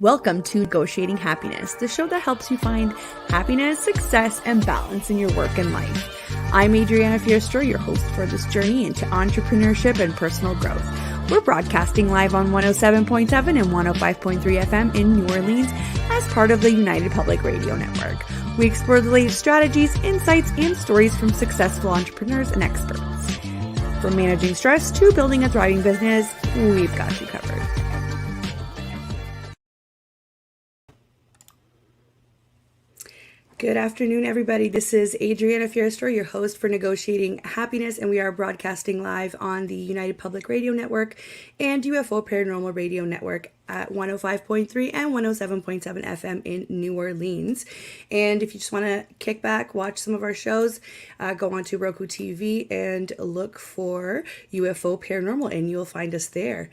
Welcome to Negotiating Happiness, the show that helps you find happiness, success, and balance in your work and life. I'm Adriana, your host for this journey into entrepreneurship and personal growth. We're broadcasting live on 107.7 and 105.3 FM in New Orleans as part of the United Public Radio Network. We explore the latest strategies, insights, and stories from successful entrepreneurs and experts. From managing stress to building a thriving business, we've got you covered. Good afternoon, everybody. This is Adriana, your host for Negotiating Happiness, and we are broadcasting live on the United Public Radio Network and UFO Paranormal Radio Network at 105.3 and 107.7 FM in New Orleans. And if you just want to kick back, watch some of our shows, go on to Roku TV and look for UFO Paranormal, and you'll find us there.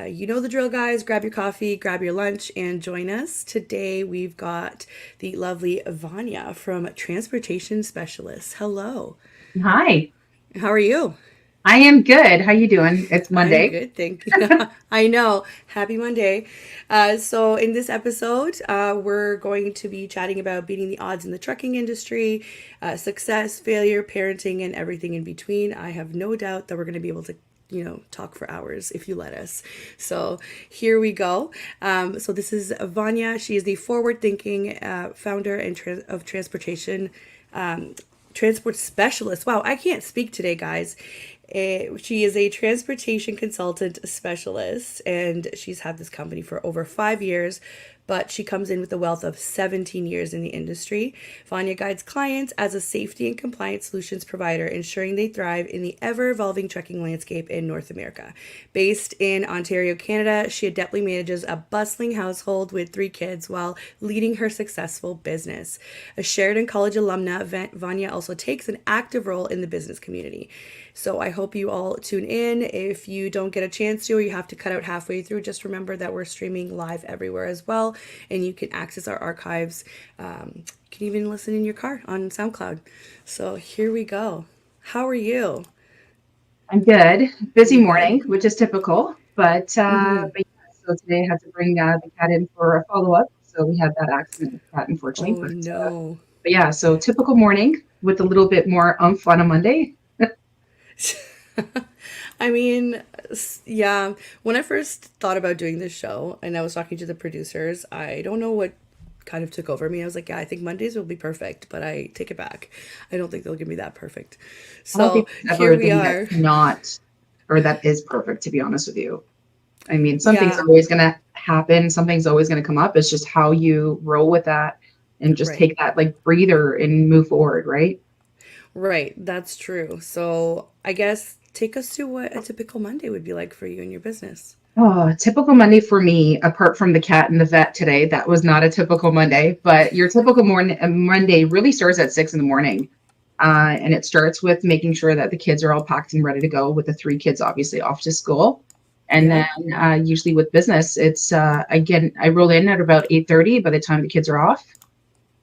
You know the drill, guys. Grab your coffee, grab your lunch, and join us. Today, we've got the lovely Vania from Transportation Specialists. Hello. Hi. How are you? I am good. How you doing? It's Monday. I'm good, thank you. I know. Happy Monday. So in this episode, we're going to be chatting about beating the odds in the trucking industry, success, failure, parenting, and everything in between. I have no doubt that we're going to be able to talk for hours if you let us. So here we go. So this is Vania. She is the forward-thinking founder and of Transportation Transport Specialist. Wow, I can't speak today, guys. She is a transportation consultant specialist, and she's had this company for over 5 years, but she comes in with a wealth of 17 years in the industry. Vania guides clients as a safety and compliance solutions provider, ensuring they thrive in the ever-evolving trucking landscape in North America. Based in Ontario, Canada, she adeptly manages a bustling household with 3 kids while leading her successful business. A Sheridan College alumna, Vania also takes an active role in the business community. So I hope you all tune in. If you don't get a chance to, or you have to cut out halfway through, just remember that we're streaming live everywhere as well, and you can access our archives. You can even listen in your car on SoundCloud. So here we go. How are you? I'm good. Busy morning, which is typical, but yeah, so today I had to bring the cat in for a follow-up. So we had that accident with the cat, unfortunately. Oh, no. But yeah, so typical morning with a little bit more oomph on a Monday. I mean, yeah, when I first thought about doing this show and I was talking to the producers, I don't know what kind of took over me. I was like, yeah, I think Mondays will be perfect, but I take it back. I don't think they'll give me that perfect. So here we are. That is perfect, to be honest with you. I mean, something's always going to happen. Something's always going to come up. It's just how you roll with that and just take that like breather and move forward, right? Right, that's true. So I guess take us to what a typical Monday would be like for you and your business. Oh, a typical Monday for me, apart from the cat and the vet today, that was not a typical Monday. But your typical Monday really starts at 6 a.m. And it starts with making sure that the kids are all packed and ready to go, with the 3 kids obviously off to school. And then usually with business, it's again, I roll in at about 8:30 by the time the kids are off.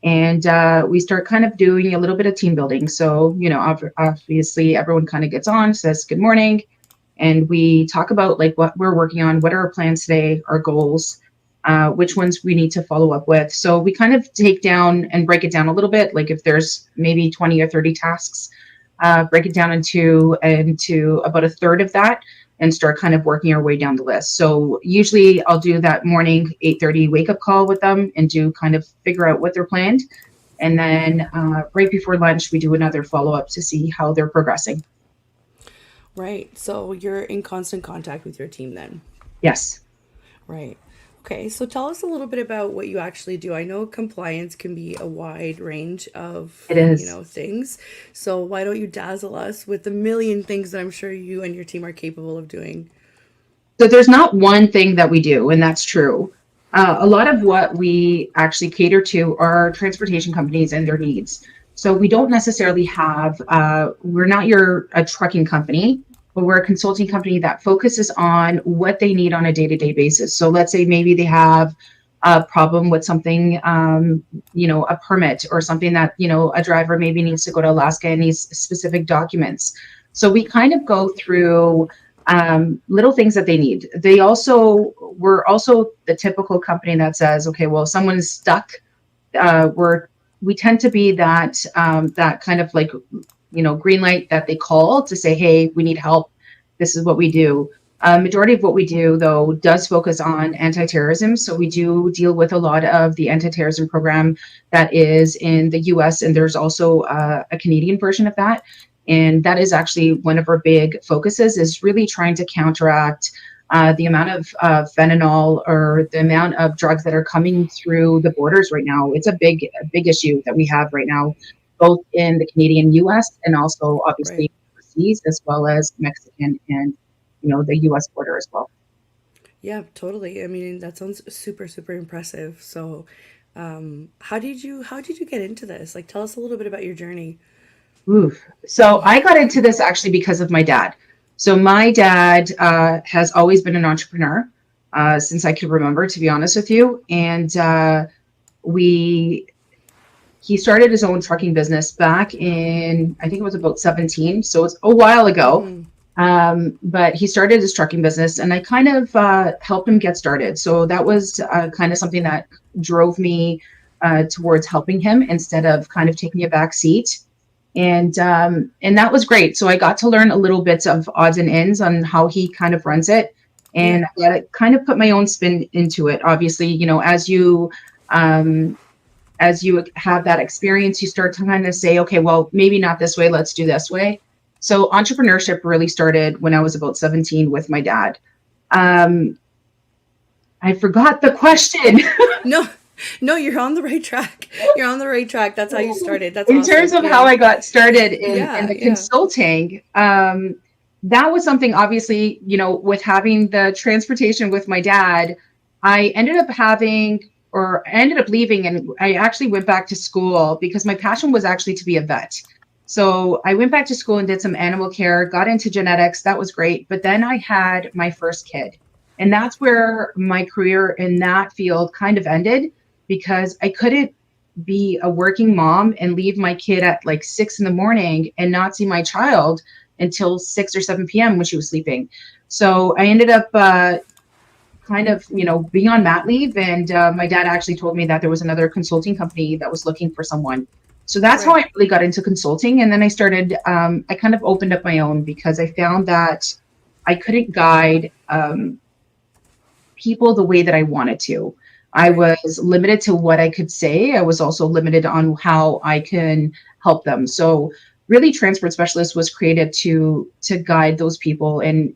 And we start kind of doing a little bit of team building. So, obviously everyone kind of gets on, says good morning. And we talk about like what we're working on, what are our plans today, our goals, which ones we need to follow up with. So we kind of take down and break it down a little bit. Like if there's maybe 20 or 30 tasks, break it down into about a third of that and start kind of working our way down the list. So usually I'll do that morning 8:30 wake up call with them and do kind of figure out what they're planned. And then right before lunch, we do another follow up to see how they're progressing. Right. So you're in constant contact with your team then? Yes. Right. Okay. So tell us a little bit about what you actually do. I know compliance can be a wide range of things. So why don't you dazzle us with a million things that I'm sure you and your team are capable of doing? So there's not one thing that we do, and that's true. A lot of what we actually cater to are transportation companies and their needs. So we don't necessarily have, we're not a trucking company, but we're a consulting company that focuses on what they need on a day-to-day basis. So let's say maybe they have a problem with something, a permit or something that, a driver maybe needs to go to Alaska and needs specific documents. So we kind of go through little things that they need. They also We're also the typical company that says, okay, well, if someone's stuck, we tend to be that kind of like, green light that they call to say, hey, we need help. This is what we do. Majority of what we do, though, does focus on anti-terrorism. So we do deal with a lot of the anti-terrorism program that is in the US, and there's also a Canadian version of that. And that is actually one of our big focuses, is really trying to counteract the amount of fentanyl, or the amount of drugs that are coming through the borders right now. It's a big issue that we have right now, both in the Canadian US, and also Right. obviously overseas, as well as Mexican and the US border as well. Yeah, totally. I mean, that sounds super, super impressive. So, how did you get into this? Like, tell us a little bit about your journey. Oof. So I got into this actually because of my dad. So my dad has always been an entrepreneur since I could remember, to be honest with you. And we he started his own trucking business back in, I think it was about 17. So it's a while ago. Mm-hmm. But he started his trucking business, and I kind of helped him get started. So that was kind of something that drove me towards helping him instead of kind of taking a back seat. And that was great. So I got to learn a little bits of odds and ends on how he kind of runs it, Yeah. and I kind of put my own spin into it. Obviously, um, as you have that experience, you start to kind of say, okay, well, maybe not this way, let's do this way. So entrepreneurship really started when I was about 17 with my dad. Um, I forgot the question. No, no, you're on the right track. You're on the right track. That's how you started. That's In terms awesome. of how Yeah. I got started in Yeah. the Yeah. consulting, that was something, obviously, with having the transportation with my dad, I ended up leaving, and I actually went back to school because my passion was actually to be a vet. So I went back to school and did some animal care, got into genetics. That was great. But then I had my first kid. And that's where my career in that field kind of ended, because I couldn't be a working mom and leave my kid at like 6 in the morning and not see my child until 6 or 7 p.m. when she was sleeping. So I ended up kind of, being on mat leave. And my dad actually told me that there was another consulting company that was looking for someone. So that's how Right. I really got into consulting. And then I kind of opened up my own, because I found that I couldn't guide people the way that I wanted to. I Right. was limited to what I could say. I was also limited on how I can help them. So really, transport specialist was created to guide those people. And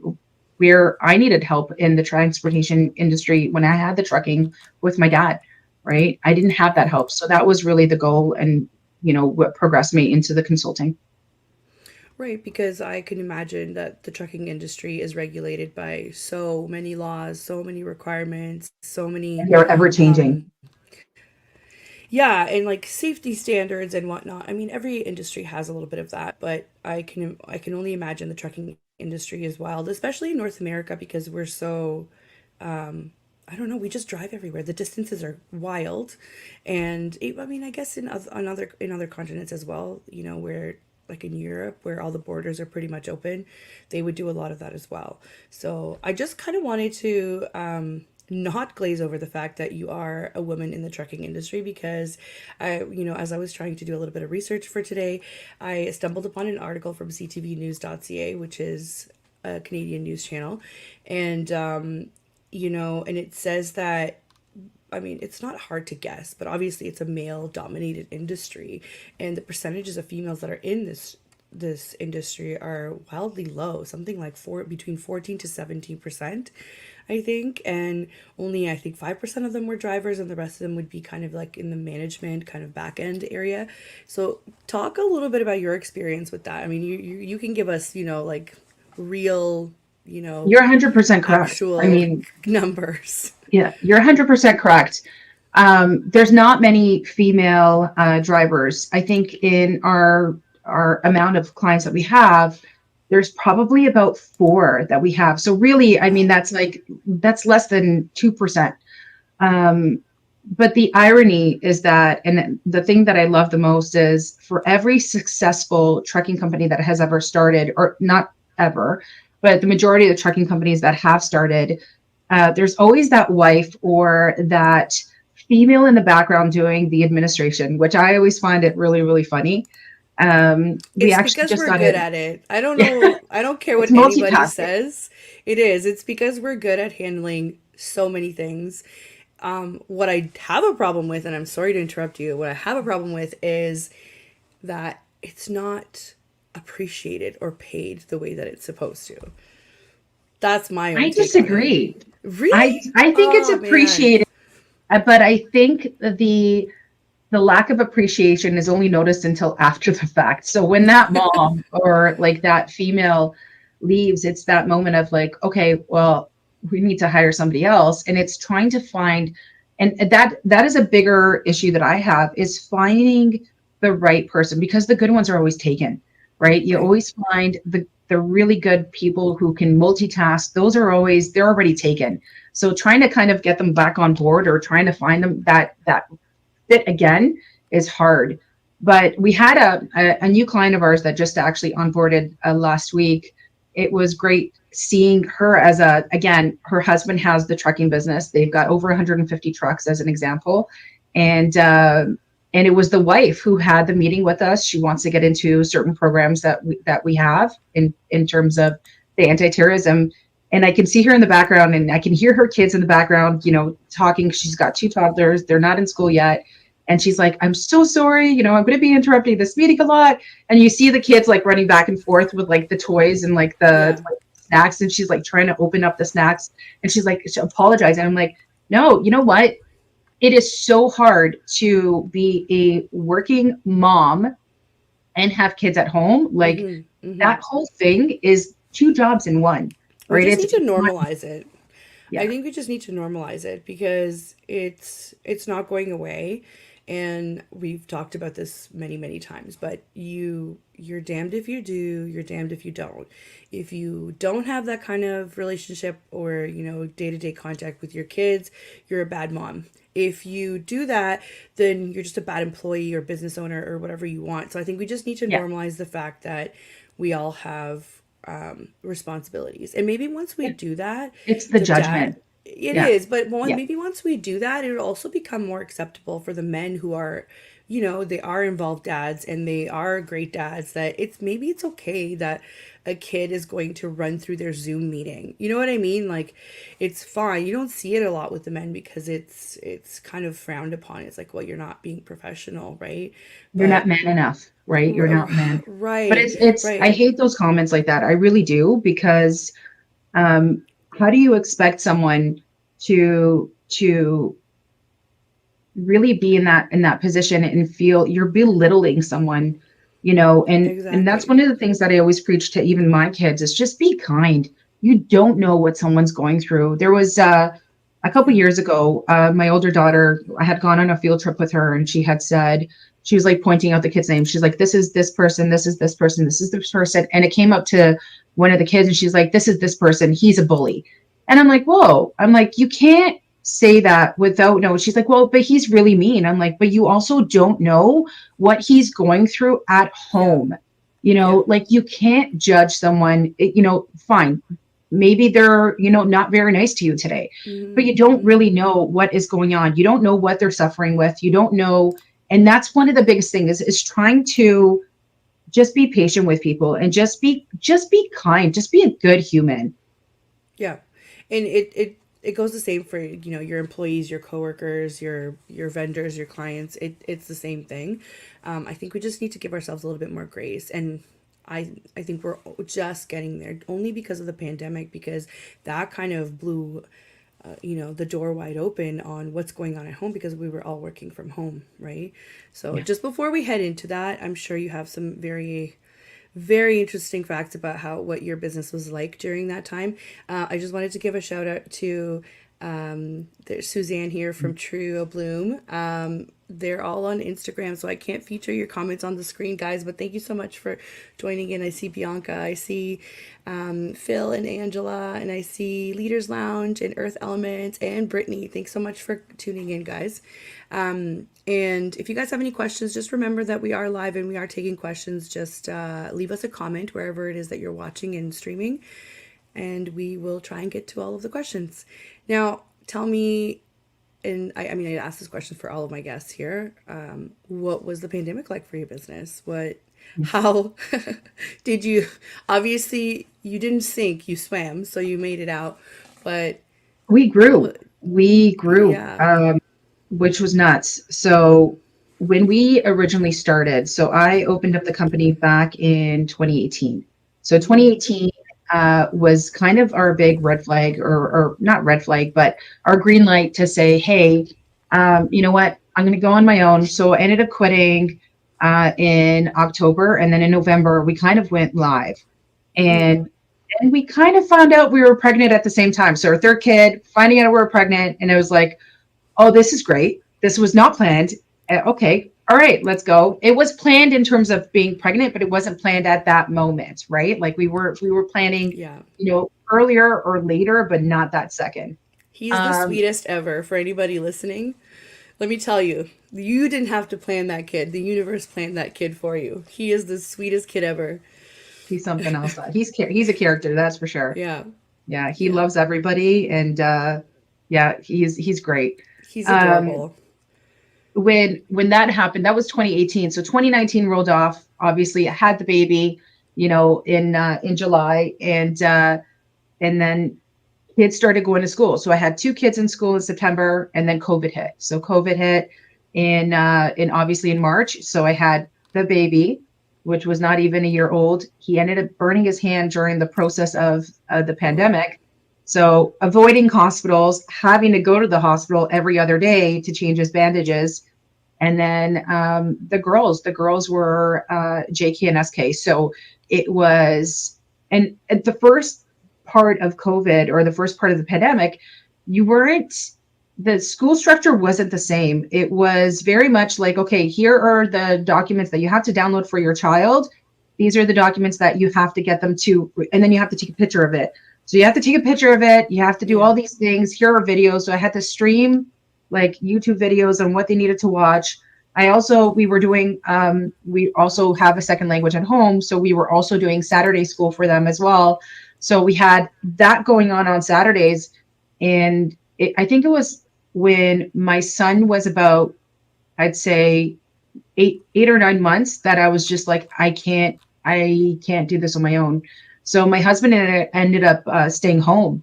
where I needed help in the transportation industry, when I had the trucking with my dad, right? I didn't have that help. So that was really the goal, and what progressed me into the consulting. Right, because I can imagine that the trucking industry is regulated by so many laws, so many requirements, so many, They're ever changing. um, yeah, and like safety standards and whatnot. I mean, every industry has a little bit of that, but I can only imagine the trucking industry is wild, especially in North America because we're so, I don't know, we just drive everywhere. The distances are wild, and I mean, I guess in other continents as well, where like in Europe where all the borders are pretty much open, they would do a lot of that as well. So I just kind of wanted to not glaze over the fact that you are a woman in the trucking industry because as I was trying to do a little bit of research for today, I stumbled upon an article from ctvnews.ca, which is a Canadian news channel, and and it says that, I mean, it's not hard to guess, but obviously it's a male dominated industry, and the percentages of females that are in this industry are wildly low, something like between 14 to 17%, I think, and only I think 5% of them were drivers, and the rest of them would be kind of like in the management kind of back end area. So talk a little bit about your experience with that. I mean, you can give us, like real, You're 100% correct. I actual mean, numbers. yeah, you're 100% correct. There's not many female drivers. I think in our amount of clients that we have, there's probably about four that we have. So really, I mean, Wow. that's less than 2%. Um, but the irony is that, and the thing that I love the most is, for every successful trucking company that has ever started, or not ever, but the majority of the trucking companies that have started, there's always that wife or that female in the background doing the administration, which I always find it really, really funny. We It's actually because just we're got good it. at it. I don't Yeah, know. I don't care it's what anybody multitasking. says. It is. It's because we're good at handling so many things. What I have a problem with, and I'm sorry to interrupt you, what I have a problem with is that it's not appreciated or paid the way that it's supposed to. That's my own I take on it. disagree. Really? I think it's Oh, man. appreciated, but I think the lack of appreciation is only noticed until after the fact. So when that mom or like that female leaves, it's that moment of like, okay, well, we need to hire somebody else. And it's trying to find, and that is a bigger issue that I have is finding the right person because the good ones are always taken, right? You Right. always find the really good people who can multitask. Those are always, they're already taken. So trying to kind of get them back on board or trying to find them that fit again is hard. But we had a new client of ours that just actually onboarded last week. It was great seeing her as a, again, her husband has the trucking business. They've got over 150 trucks as an example. And it was the wife who had the meeting with us. She wants to get into certain programs that we have in terms of the anti-terrorism, and I can see her in the background and I can hear her kids in the background, talking. She's got two toddlers. They're not in school yet. And she's like, I'm so sorry. I'm going to be interrupting this meeting a lot. And you see the kids like running back and forth with like the toys and like the Yeah. like, snacks. And she's like trying to open up the snacks. And she's like, she apologized. And I'm like, no, you know what? It is so hard to be a working mom and have kids at home. Like Mm-hmm. Mm-hmm. that whole thing is two jobs in one, We right? just It's need to not, normalize it. I yeah. think we just need to normalize it because it's not going away, and we've talked about this many many times. But you're damned if you do, you're damned if you don't. If you don't have that kind of relationship or day to day contact with your kids, you're a bad mom. If you do that, then you're just a bad employee or business owner or whatever you want. So I think we just need to Yeah. normalize the fact that we all have responsibilities. And maybe once we It, do that, it's the the dad, judgment. it Yeah. is, but Yeah. maybe once we do that, it'll also become more acceptable for the men who are, they are involved dads and they are great dads, that it's okay that a kid is going to run through their Zoom meeting. You know what I mean? Like, it's fine. You don't see it a lot with the men because it's kind of frowned upon. It's like, well, you're not being professional, right? You're not But man enough, right? You're not man. But right, it's I right. hate those comments like that. I really do because um how do you expect someone to really be in that position and feel you're belittling someone, and that's Exactly. one of the things that I always preach to even my kids is just be kind. You don't know what someone's going through. There was a couple Yeah. years ago, my older daughter, I had gone on a field trip with her and she had said, she was like pointing out the kids' names. She's like, this is this person, this is this person, this is this person. And it came up to one of the kids and she's like, this is this person, he's a bully. And I'm like, whoa. I'm like, you can't say that without no. She's like, well, but he's really mean. I'm like, but you also don't know what he's going through at Yeah. home. Yeah. Like you can't judge someone, fine. Maybe they're, not very nice to you today, but Mm-hmm. you don't Mm-hmm. really know what is going on. You don't know what they're suffering with. You don't know. And that's one of the biggest things is trying to just be patient with people and just be kind, just be a good human. Yeah. And it goes the same for, your employees, your coworkers, your vendors, your clients. It's the same thing. I think we just need to give ourselves a little bit more grace. And I think we're just getting there only because of the pandemic, because that kind of blew the door wide open on what's going on at home because we were all working from home, right? So Yeah. just before we head into that, I'm sure you have some very very interesting facts about how what your business was like during that time. I just wanted to give a shout out to there's Suzanne here from Trio Bloom. They're all on Instagram, so I can't feature your comments on the screen, guys. But thank you so much for joining in. I see Bianca, I see Phil and Angela, and I see Leaders Lounge and Earth Element and Brittany. Thanks so much for tuning in, guys. And if you guys have any questions, just remember that we are live and we are taking questions. Just leave us a comment wherever it is that you're watching and streaming. and we will try and get to all of the questions. Now, tell me, and I mean, I asked this question for all of my guests here. What was the pandemic like for your business? How did you, obviously, you didn't sink, you swam, so you made it out. But We grew. what, We grew. yeah. Which was nuts. So when we originally started, so I opened up the company back in 2018. So Mm-hmm. 2018 was kind of our big red flag, or not red flag, but our green light to say, hey, you know what? I'm going to go on my own. So I ended up quitting in October, and then in November we kind of went live, Mm-hmm. and we kind of found out we were pregnant at the same time. So our third kid, finding out we were pregnant, and it was like, oh, this is great. This was not planned. Okay. All right, let's go. It was planned in terms of being pregnant, but it wasn't planned at that moment, right? Like we were planning, Yeah. earlier or later, but not that second. He's the Um, sweetest ever for anybody listening. Let me tell you, you didn't have to plan that kid. The universe planned that kid for you. He is the sweetest kid ever. he's something else. He's a character, that's for sure. Yeah. Yeah, he Yeah. loves everybody, and yeah, he's great. He's Um, adorable. when that happened, that was 2018. So 2019 rolled off. Obviously, I had the baby, in July, and then kids started going to school. So I had two kids in school in September, and then COVID hit. So COVID hit in obviously in March. So I had the baby, which was not even a year old. He ended up burning his hand during the process of the Oh. pandemic. So avoiding hospitals, having to go to the hospital every other day to change his bandages. And then the girls were JK and SK. So it was, and at the first part of COVID, or the first part of the pandemic, you weren't, the school structure wasn't the same. It was very much like, okay, here are the documents that you have to download for your child. These are the documents that you have to get them to, and then you have to take a picture of it. So you have to take a picture of it. You have to do Yeah. all these things. Here are videos. So I had to stream like YouTube videos on what they needed to watch. We were doing, we also have a second language at home. So we were also doing Saturday school for them as well. So we had that going on Saturdays. And I think it was when my son was about, I'd say 8 or 9 months, that I was just like, I can't do this on my own. So my husband ended up staying home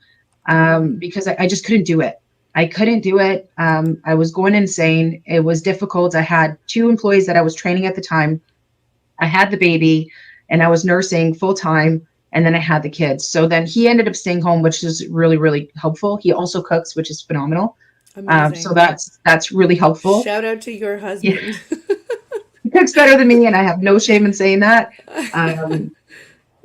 Mm. because I just couldn't do it. I couldn't do it. I was going insane. It was difficult. I had two employees that I was training at the time. I had the baby, and I was nursing full time. And then I had the kids. So then he ended up staying home, which is really, really helpful. He also cooks, which is phenomenal. So Amazing. that's really helpful. Shout out to your Yeah, husband. he cooks better than me, and I have no shame in saying that. Um,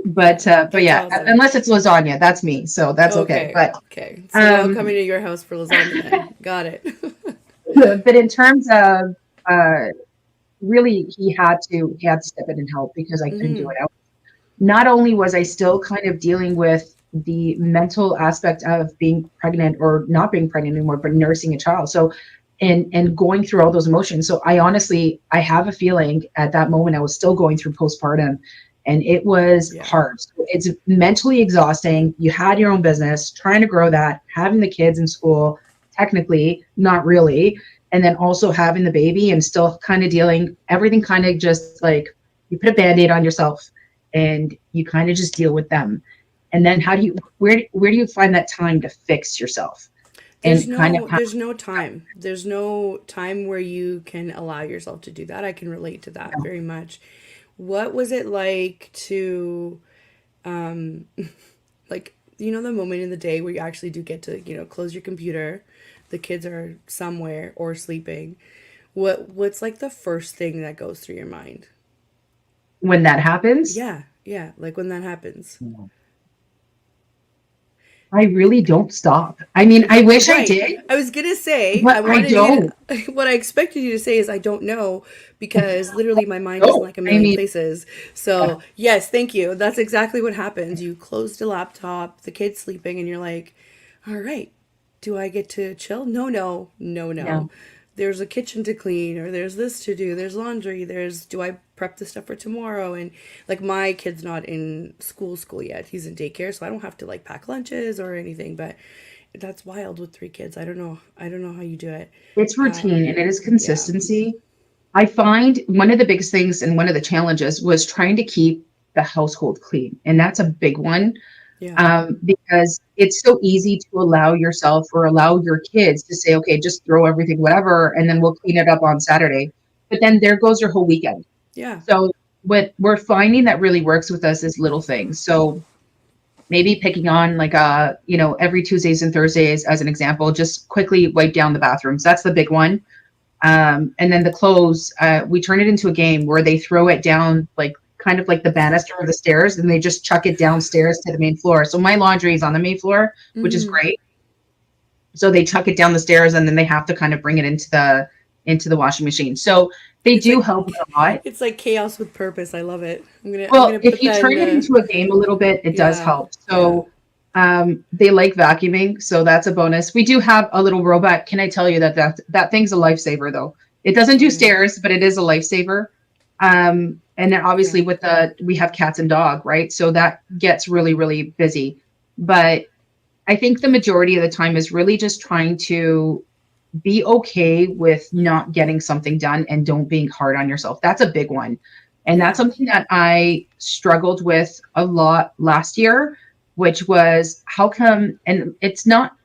but That's yeah, awesome. unless it's lasagna, that's me, so that's okay. Okay. But Okay. So we're all um, coming to your house for lasagna then. Got it. but in terms of uh, really, he had to step in and help because I couldn't do Mm-hmm. it. Not only was I still kind of dealing with the mental aspect of being pregnant, or not being pregnant anymore, but nursing a child. So, and going through all those emotions. So I have a feeling at that moment I was still going through postpartum, and it was Yeah. hard. So it's mentally exhausting. You had your own business, trying to grow that, having the kids in school, technically, not really. And then also having the baby and still kind of dealing, everything kind of just like you put a band-aid on yourself, and you kind of just deal with them. And then where do you find that time to fix yourself and kind of have, There's no time. There's no time where you can allow yourself to do that. I can relate to that very much. What was it like to um like the moment in the day where you actually do get to, close your computer, the kids are somewhere or sleeping. What's like the first thing that goes through your mind? when that happens. Yeah, yeah, like when that happens. I really don't stop. I mean, I wish I Right. did, I was gonna say, but I I wanted you don't. to, what I expected you to say is, I don't know, because literally my mind is in No, like a I million mean, places. yeah, So, yes, thank you. That's exactly what happens. You close the laptop, the kid's sleeping, and you're like, all right, do I get to chill? No, no, no, yeah. no. there's a kitchen to clean, or there's this to do, there's laundry, there's do I prep the stuff for tomorrow. And like my kid's not in school yet, he's in daycare, so I don't have to like pack lunches or anything. But that's wild with three kids. I don't know how you do it. It's routine and it is Yeah. consistency. I find one of the biggest things and one of the challenges was trying to keep the household clean. And that's a big one, Yeah. because it's so easy to allow yourself or allow your kids to say, okay, just throw everything, whatever, and then we'll clean it up on Saturday. But then there goes your whole weekend. Yeah. So what we're finding that really works with us is little things. So maybe picking on like every Tuesdays and Thursdays as an example, just quickly wipe down the bathrooms. That's the big one. And then the clothes, we turn it into a game where they throw it down like kind of like the banister of the stairs, and they just chuck it downstairs to the main floor. So my laundry is on the main floor, which is Mm-hmm. great. So they chuck it down the stairs, and then they have to kind of bring it into the washing machine. So they It's do like help a lot. it's like chaos with purpose. I love it. I'm Well, gonna if put you that in turn it the into a game a little bit, it does yeah. help. Yeah. So they like vacuuming, so that's a bonus. We do have a little robot. Can I tell you that thing's a lifesaver though? It doesn't Oh do yeah. stairs, but it is a lifesaver. And then Yeah. obviously we have cats and dog, right? So that gets really, really busy. But I think the majority of the time is really just trying to be okay with not getting something done and don't being hard on yourself. That's a big one. And that's Yeah. something that I struggled with a lot last year, which was how come, and it's not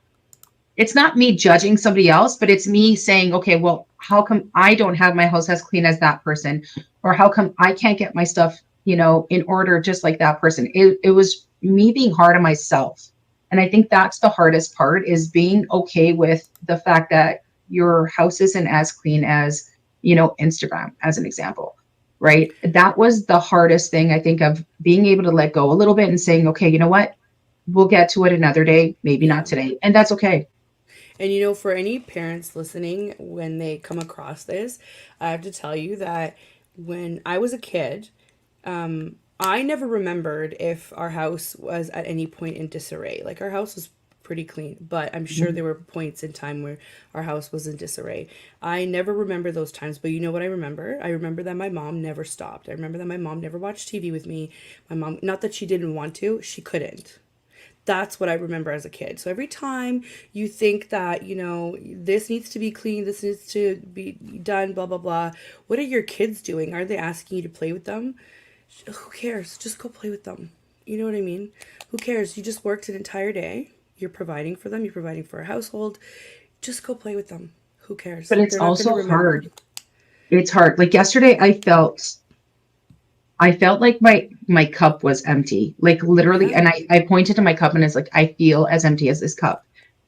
me judging somebody else, but it's me saying, okay, well, how come I don't have my house as clean as that person? Or how come I can't get my stuff, in order just like that person? It was me being hard on myself. And I think that's the hardest part is being okay with the fact that your house isn't as clean as, Instagram, as an example. Right. That was the hardest thing, I think, of being able to let go a little bit and saying, okay, you know what? We'll get to it another day, maybe Yeah. not today. And that's okay. And for any parents listening, when they come across this, I have to tell you that when I was a kid, I never remembered if our house was at any point in disarray. Like our house was pretty clean, but I'm sure there were points in time where our house was in disarray. I never remember those times, but you know what I remember? I remember that my mom never stopped. I remember that my mom never watched TV with me. My mom, not that she didn't want to, she couldn't. That's what I remember as a kid. So every time you think that, this needs to be clean, this needs to be done, blah, blah, blah, what are your kids doing? Are they asking you to play with them? Who cares? Just go play with them. You know what I mean? Who cares? You just worked an entire day. You're providing for them, you're providing for a household. Just go play with them. Who But cares? it's They're not going to also remember. hard. It's hard. Like yesterday, I felt like my cup was empty, like literally. Yeah. And I pointed to my cup and it's like, I feel as empty as this cup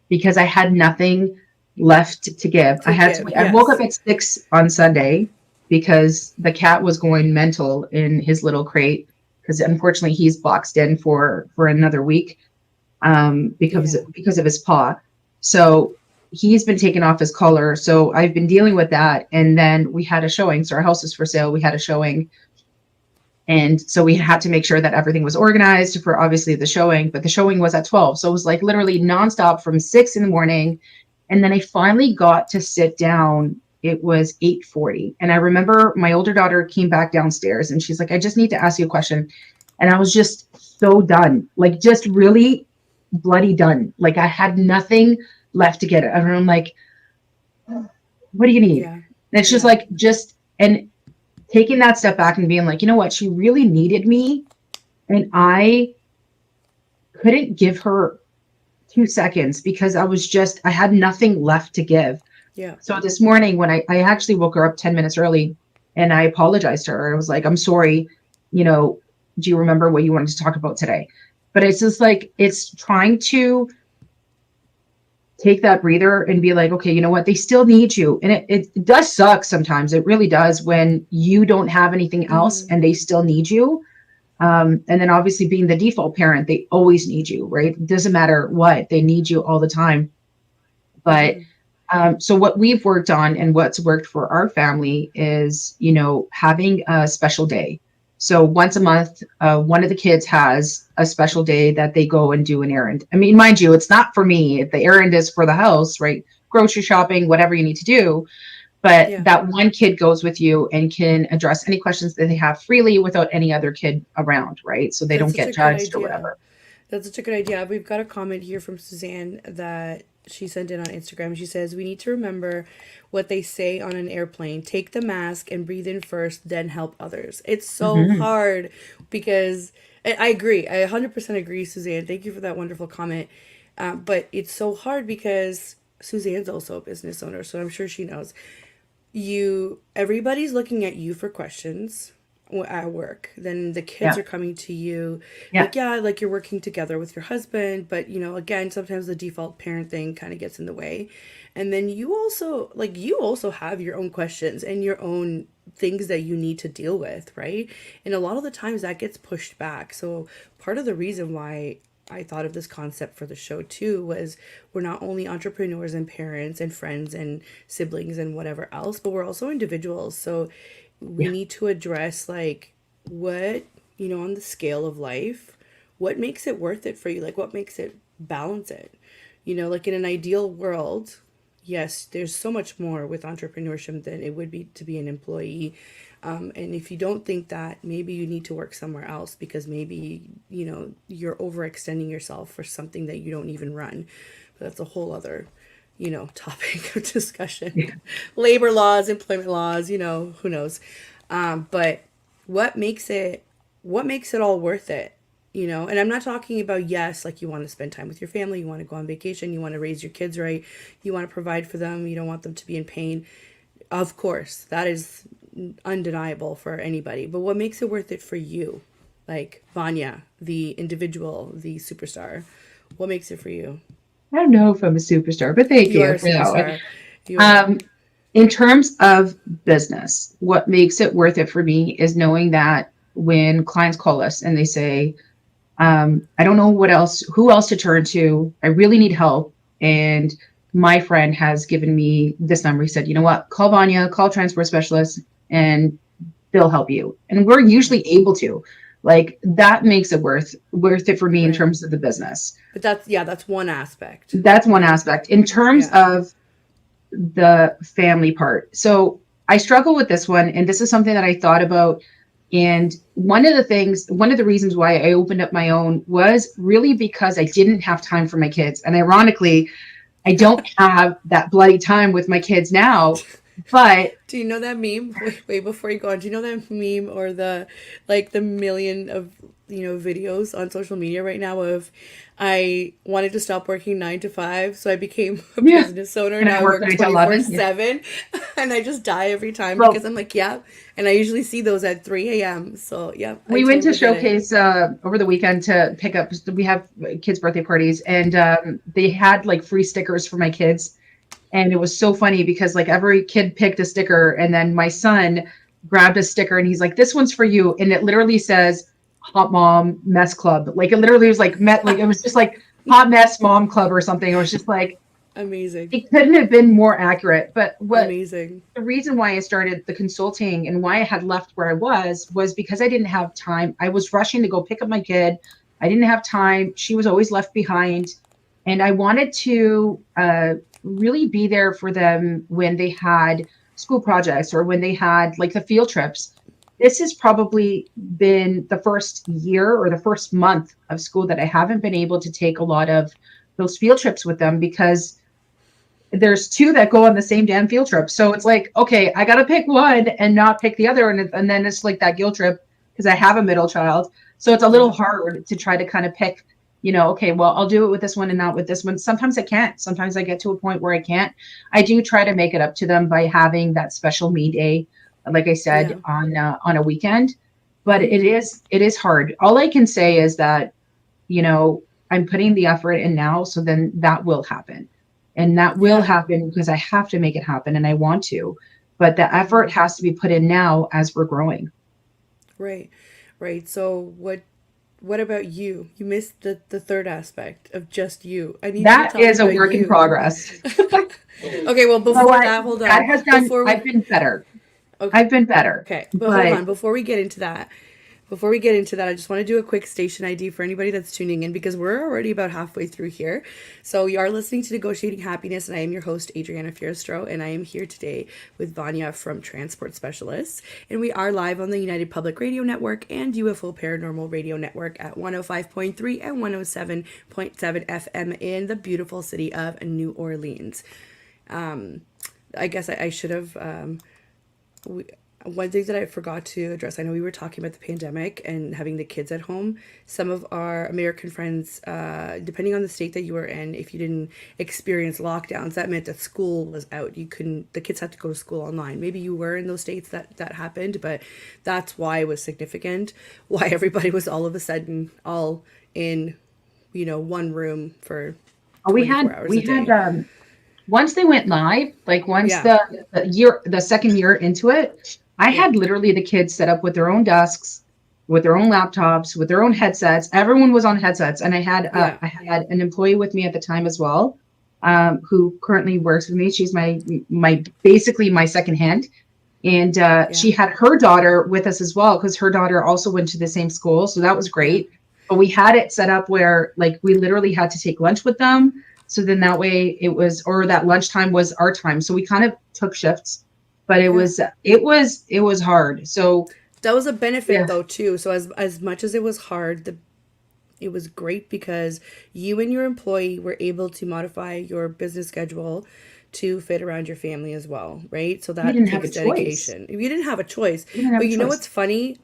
because I had nothing left to give. To give. I woke up Yes. at 6 on Sunday because the cat was going mental in his little crate because unfortunately he's boxed in for another week, because Yeah. of his paw. So he's been taken off his collar. So I've been dealing with that. And then we had a showing. So our house is for sale. We had a showing. And so we had to make sure that everything was organized for obviously the showing, but the showing was at 12. So it was like literally nonstop from 6 in the morning. And then I finally got to sit down. It was 8:40. And I remember my older daughter came back downstairs and she's like, I just need to ask you a question. And I was just so done, like just really bloody done. Like I had nothing left to get it. And I'm like, what do you need? Yeah. And it's just Yeah. like, and taking that step back and being like, you know what? She really needed me. And I couldn't give her 2 seconds because I had nothing left to give. Yeah. So this morning when I actually woke her up 10 minutes early and I apologized to her. I was like, I'm sorry, you know, do you remember what you wanted to talk about today? But it's just like, it's trying to take that breather and be like, okay, you know what? They still need you. And it does suck sometimes. It really does when you don't have anything else Mm-hmm. and they still need you. And then obviously being the default parent, they always need you, right? It doesn't matter what, they need you all the time. But Mm-hmm. so what we've worked on and what's worked for our family is, having a special day. So once a month, one of the kids has a special day that they go and do an errand. I mean, mind you, it's not for me. The errand is for the house, right? grocery shopping, whatever you need to do. But Yeah. that one kid goes with you and can address any questions that they have freely without any other kid around, right? So they That's don't such get a good judged or idea. whatever. That's such a good idea. We've got a comment here from Suzanne that she sent in on Instagram. She says, "We need to remember what they say on an airplane. Take the mask and breathe in first, then help others." It's so Hmm. hard because I agree. I 100% agree, Suzanne. Thank you for that wonderful comment. But it's so hard because Suzanne's also a business owner, so I'm sure she knows everybody's looking at you for questions at work. Then the kids Yeah. are coming to you Yeah. like, yeah, like you're working together with your husband, but again, sometimes the default parent thing kind of gets in the way. And then you also have your own questions and your own things that you need to deal with, right? And a lot of the times that gets pushed back. So part of the reason why I thought of this concept for the show too was we're not only entrepreneurs and parents and friends and siblings and whatever else, but we're also individuals. So we Yeah. need to address like what, on the scale of life, what makes it worth it for you? Like what makes it balance it? Like in an ideal world, yes, there's so much more with entrepreneurship than it would be to be an employee. And if you don't think that, maybe you need to work somewhere else because maybe, you're overextending yourself for something that you don't even run. But that's a whole other, topic of discussion. Yeah. Labor laws, employment laws, who knows. But what makes it what makes it all worth it? And I'm not talking about, yes, like you want to spend time with your family, you want to go on vacation, you want to raise your kids right, you want to provide for them, you don't want them to be in pain. Of course, that is undeniable for anybody. But what makes it worth it for you? Like Vanya, the individual, the superstar. What makes it for you? I don't know if I'm a superstar, but thank You are you a for that one. superstar. You are. Um, in terms of business, what makes it worth it for me is knowing that when clients call us and they say, I don't know who else to turn to. I really need help. And my friend has given me this number. He said, you know what, call Vanya, call transport specialist, and they'll help you. And we're Yeah. usually able to. Like that makes it worth it for me in Right. terms of the business. But that's one aspect, That's one right? aspect. In terms Yeah. of the family part. So I struggle with this one, and this is something that I thought about. And one of the reasons why I opened up my own was really because I didn't have time for my kids. And ironically, I don't have that bloody time with my kids now. But Do you know that meme? Wait, before you go on, do you know that meme or the million of videos on social media right now of I wanted to stop working 9 to 5, so I became a yeah, business owner. and Now I I work work 9 to 11. Yeah. 24/7, and I just die every time because Well, I'm like, yeah, and I usually see those at 3 a.m. So yeah, I we went to totally get it. showcase over the weekend to pick up. We have kids' birthday parties, and they had like free stickers for my kids. And it was so funny because like every kid picked a sticker, and then my son grabbed a sticker and he's like, "This one's for you," and it literally says "Hot Mom Mess Club." Like it literally was like like it was just like Hot Mess Mom Club or something. It was just like Amazing, it couldn't have been more accurate. But what amazing. the reason why I started the consulting and why I had left where I was because I didn't have time. I was rushing to go pick up my kid. I didn't have time. She was always left behind. And I wanted to really be there for them when they had school projects or when they had like the field trips. This has probably been the first year or the first month of school that I haven't been able to take a lot of those field trips with them because there's two that go on the same damn field trip. So it's like, okay, I got to pick one and not pick the other. And then it's like that guilt trip because I have a middle child. So it's a little Yeah, hard to try to kind of pick, okay, well, I'll do it with this one and not with this one. Sometimes I can't. Sometimes I get to a point where I can't. I do try to make it up to them by having that special me day, like I said, yeah. on a weekend. But Hmm. it is hard. All I can say is that, I'm putting the effort in now. So then that will happen and that will Yeah. happen because I have to make it happen and I want to. But the effort Hmm. has to be put in now as we're growing. Right, right. So what about you? You missed the third aspect of just you. I need you to That tell me is a about work in you. progress. Okay, well You know before what? that, hold God on. has done, Before we I've been better. Okay, I've been better. but hold But on. Before we get into that, before we get into that, I just want to do a quick station ID for anybody that's tuning in because we're already about halfway through here. So you are listening to Negotiating Happiness, and I am your host, Adriana Fierstro, and I am here today with Vania from Transport Specialists. And we are live on the United Public Radio Network and UFO Paranormal Radio Network at 105.3 and 107.7 FM in the beautiful city of New Orleans. I guess I should have. One thing that I forgot to address, I know we were talking about the pandemic and having the kids at home. Some of our American friends, depending on the state that you were in, if you didn't experience lockdowns, that meant that school was out. You couldn't, the kids had to go to school online. Maybe you were in those states that happened, but that's why it was significant, why everybody was all of a sudden all in, one room for We 24 had hours we a had day. once they went live, like once Yeah, the second year into it, I yeah, had literally the kids set up with their own desks, with their own laptops, with their own headsets. Everyone was on headsets, and yeah, I had an employee with me at the time as well, who currently works with me. She's my basically my second hand, and yeah, she had her daughter with us as well because her daughter also went to the same school, so that was yeah. great. But we had it set up where like we literally had to take lunch with them, so then that way it was, or that lunchtime was our time, so we kind of took shifts. But Yeah. it was hard. So That was a benefit yeah, though too. So as much as it was hard, it was great because you and your employee were able to modify your business schedule to fit around your family as well, right? So we that didn't have a takes choice. dedication. If you didn't have a choice, We didn't have but a you know choice. what's funny?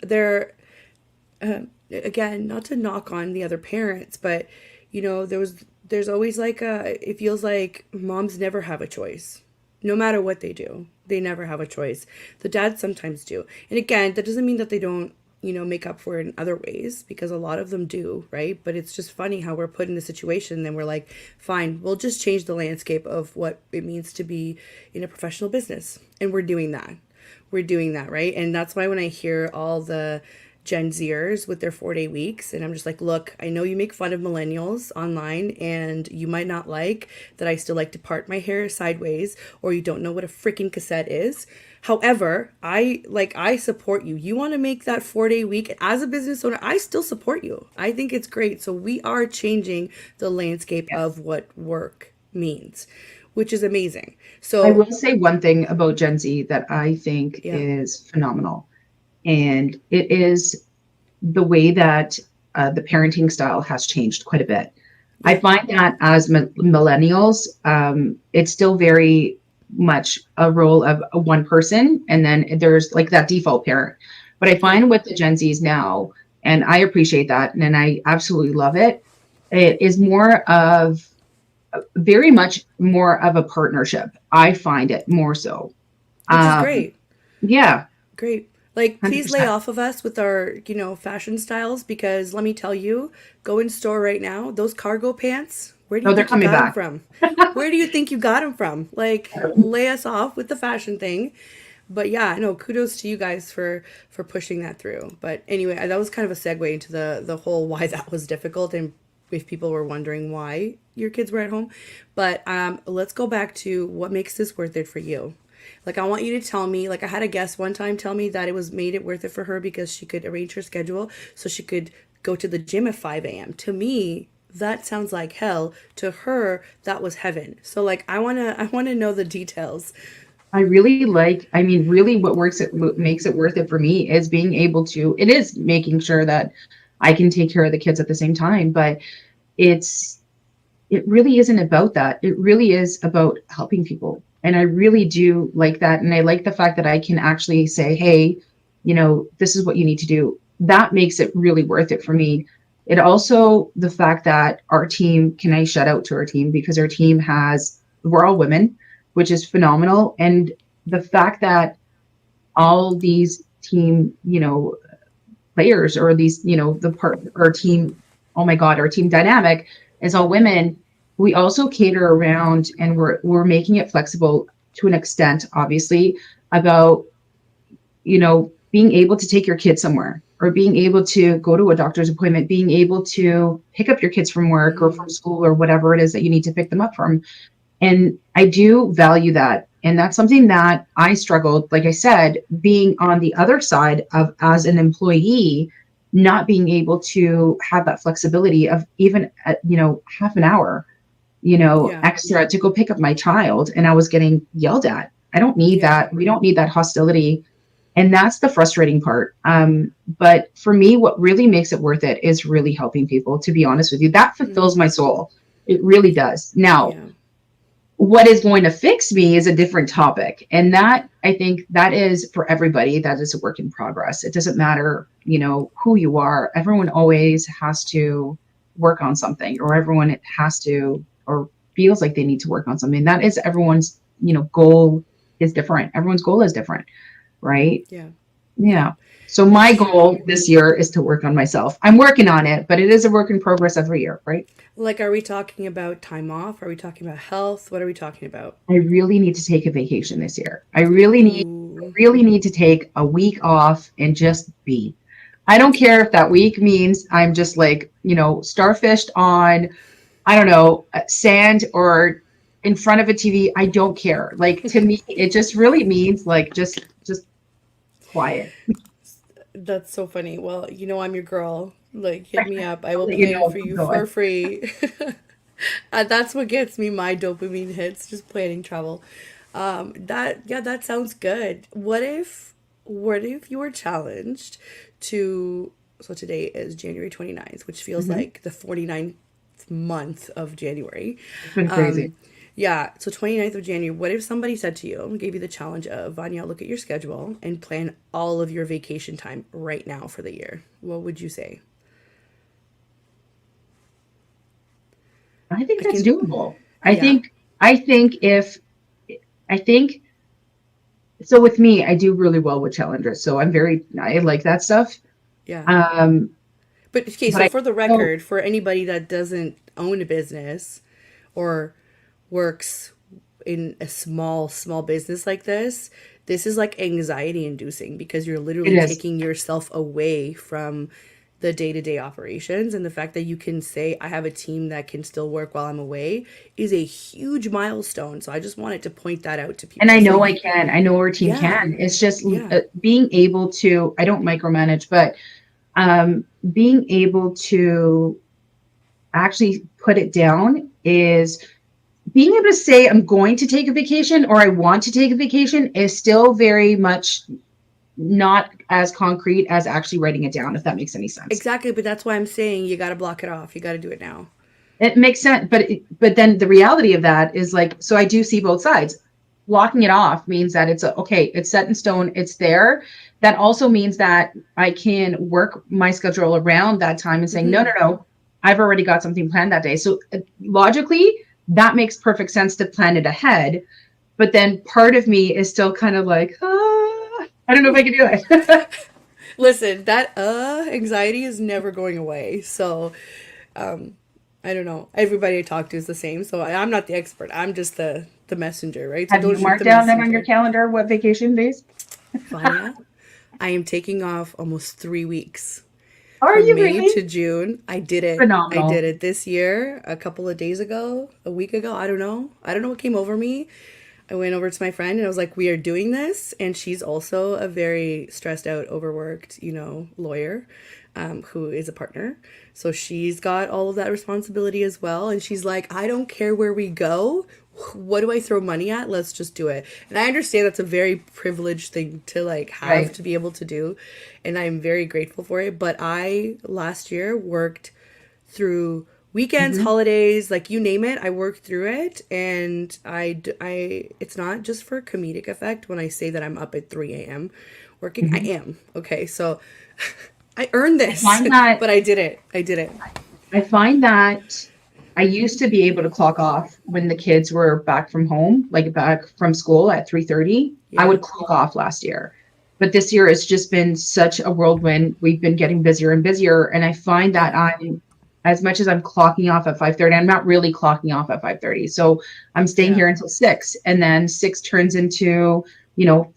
Again, not to knock on the other parents, but there's always like it feels like moms never have a choice. No matter what they do, they never have a choice. The dads sometimes do. And again, that doesn't mean that they don't, make up for it in other ways because a lot of them do, right? But it's just funny how we're put in a situation and we're like, fine, we'll just change the landscape of what it means to be in a professional business. And we're doing that, right? And that's why when I hear all the Gen Zers with their 4-day weeks, and I'm just like, look, I know you make fun of millennials online, and you might not like that I still like to part my hair sideways, or you don't know what a freaking cassette is. However, I support you. You want to make that 4-day week as a business owner, I still support you. I think it's great. So we are changing the landscape of Yes. what work means, which is amazing. I So will say one thing about Gen Z that I think yeah, is phenomenal, and it is the way that the parenting style has changed quite a bit. I yeah, find that as millennials, it's still very much a role of one person, and then there's like that default parent. But I yeah, find with the Gen Zs now, and I appreciate that, and I absolutely love it. It is more of very much more of a partnership. I find it more so. which is Um, great. yeah, Great. Like, please lay 100%. off of us with our, fashion styles because let me tell you, go in store right now. Those cargo pants, where do you Oh, they're think you coming got them back. from? Where do you think you got them from? Like, lay us off with the fashion thing. But yeah, no, kudos to you guys for pushing that through. But anyway, that was kind of a segue into the whole why that was difficult and if people were wondering why your kids were at home. But let's go back to what makes this worth it for you. Like I want you to tell me, like I had a guest one time tell me that it was made it worth it for her because she could arrange her schedule so she could go to the gym at 5 a.m. To me, that sounds like hell. To her, that was heaven. So like I wanna know the details. I really like, I mean, really what makes it worth it for me is being able to, it is making sure that I can take care of the kids at the same time, but it's, it really isn't about that. It really is about helping people. And I really do like that. And I like the fact that I can actually say, hey, this is what you need to do. That makes it really worth it for me. It also, the fact that our team, can I shout out to our team because our team we're all women, which is phenomenal. And the fact that all these team, players or these, our team, oh my God, our team dynamic is all women. We also cater around and we're making it flexible to an extent, obviously, about, being able to take your kids somewhere or being able to go to a doctor's appointment, being able to pick up your kids from work or from school or whatever it is that you need to pick them up from. And I do value that. And that's something that I struggled, like I said, being on the other side of as an employee. not being able to have that flexibility of even, half an hour, Yeah. extra to go pick up my child. And I was getting yelled at. I don't need Yeah. that. We don't need that hostility. And that's the frustrating part. But for me, what really makes it worth it is really helping people, to be honest with you. That fulfills Mm-hmm. my soul. It really does. Now, Yeah. what is going to fix me is a different topic. And that, I think, that is for everybody. That is a work in progress. It doesn't matter, who you are. Everyone always has to work on something, or everyone has to, or feels like they need to work on something. That is everyone's, goal is different. Everyone's goal is different, right? Yeah. Yeah. Yeah. So It's my true. goal this year is to work on myself. I'm working on it, but it is a work in progress every year, right? Like, are we talking about time off? Are we talking about health? What are we talking about? I really need to take a vacation this year. I Ooh. really need to take a week off and just be. I don't care if that week means I'm just like, starfished on, I don't know, sand or in front of a TV. I don't care. Like, to me, it just really means like just quiet. That's so funny. Well, I'm your girl. Like, hit me up. I I'll will let you plan know for if I'm you going. for free. That's what gets me my dopamine hits, just planning travel. That sounds good. What if you were challenged to, so today is January 29th, which feels Mhm. like the 49th month of January. It's been crazy. Um, yeah, so 29th of January, what if somebody said to you, gave you the challenge of, Vanya, look at your schedule and plan all of your vacation time right now for the year? What would you say? I think I that's can, doable. I yeah, think I think if I think so with me, I do really well with challenges. So I like that stuff. yeah. Um, But okay, but so I for the don't, record, for anybody that doesn't own a business or works in a small business like this is like anxiety inducing because you're it literally is. taking yourself away from the day-to-day operations, and the fact that you can say I have a team that can still work while I'm away is a huge milestone. So I just wanted to point that out to And I people. So know I you, can. I know our team yeah, can. It's just yeah. being able to, I don't micromanage, but being able to actually put it down is being able to say I'm going to take a vacation or I want to take a vacation is still very much not as concrete as actually writing it down, if that makes any sense. Exactly, but that's why I'm saying you got to block it off. You got to do it now. It makes sense, but then the reality of that is like, so I do see both sides. Blocking it off means that okay, it's set in stone, it's there. That also means that I can work my schedule around that time and saying, no, no, no, I've already got something planned that day. So logically, that makes perfect sense to plan it ahead. But then part of me is still kind of like, I don't know if I can do it. Listen, that anxiety is never going away. So, I don't know. Everybody I talk to is the same. So I'm not the expert. I'm just the messenger, right? So Have don't you shoot the marked down then on your messenger. calendar what vacation days? Vanya, I am taking off almost 3 weeks Are from you May really? to June. I did it. I did Phenomenal. it this year, a couple of days ago, a week ago. I don't know. I don't know what came over me. I went over to my friend and I was like, "We are doing this," and she's also a very stressed out, overworked, lawyer, who is a partner. So she's got all of that responsibility as well, and she's like, "I don't care where we go. What do I throw money at? Let's just do it." And I understand that's a very privileged thing to like have Right. to be able to do, and I'm very grateful for it. But I last year worked through weekends, Mhm. holidays, like you name it, I work through it. And it's not just for comedic effect when I say that I'm up at 3 a.m. working. I Mhm. am. Okay. So I earned I this, find that but I did it. I did it. I find that I used to be able to clock off when the kids were back from home, like back from school at 3:30. I Yeah. would clock off last year. But this year it's just been such a whirlwind. We've been getting busier and busier. And I find that Yeah. I'm as much as I'm clocking off at 5:30, I'm not really clocking off at 5:30. So I'm staying Yeah. here until 6. And then 6 turns into,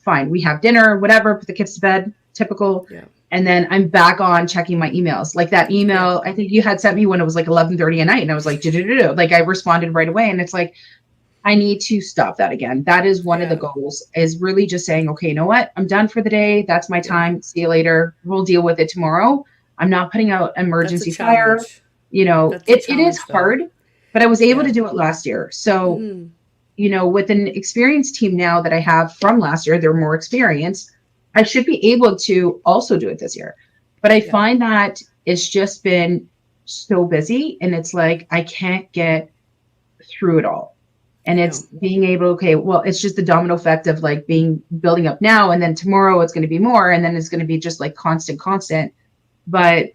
fine, we have dinner, whatever, put the kids to bed, typical. Yeah. And then I'm back on checking my emails. Like that Yeah. email, I think you had sent me when it was like 11:30 at night, and I was like, "Do-do-do-do." Like I responded right away, and it's like I need to stop that again. That is one of the Yeah. goals. Is really just saying, okay, you know what? I'm done for the day. That's my Yeah. time. See you later. We'll deal with it tomorrow. I'm not putting out That's a emergency fire. challenge. That's a It is challenge, though. hard, but I was able to Yeah. do it last year. So, Mm-hmm. with an experienced team now that I have from last year, they're more experienced. I should be able to also do it this year. But I Yeah. find that it's just been so busy and it's like I can't get through it all. And I know. it's being able, okay, well, it's just the domino effect of like being building up now and then tomorrow it's going to be more and then it's going to be just like constant. But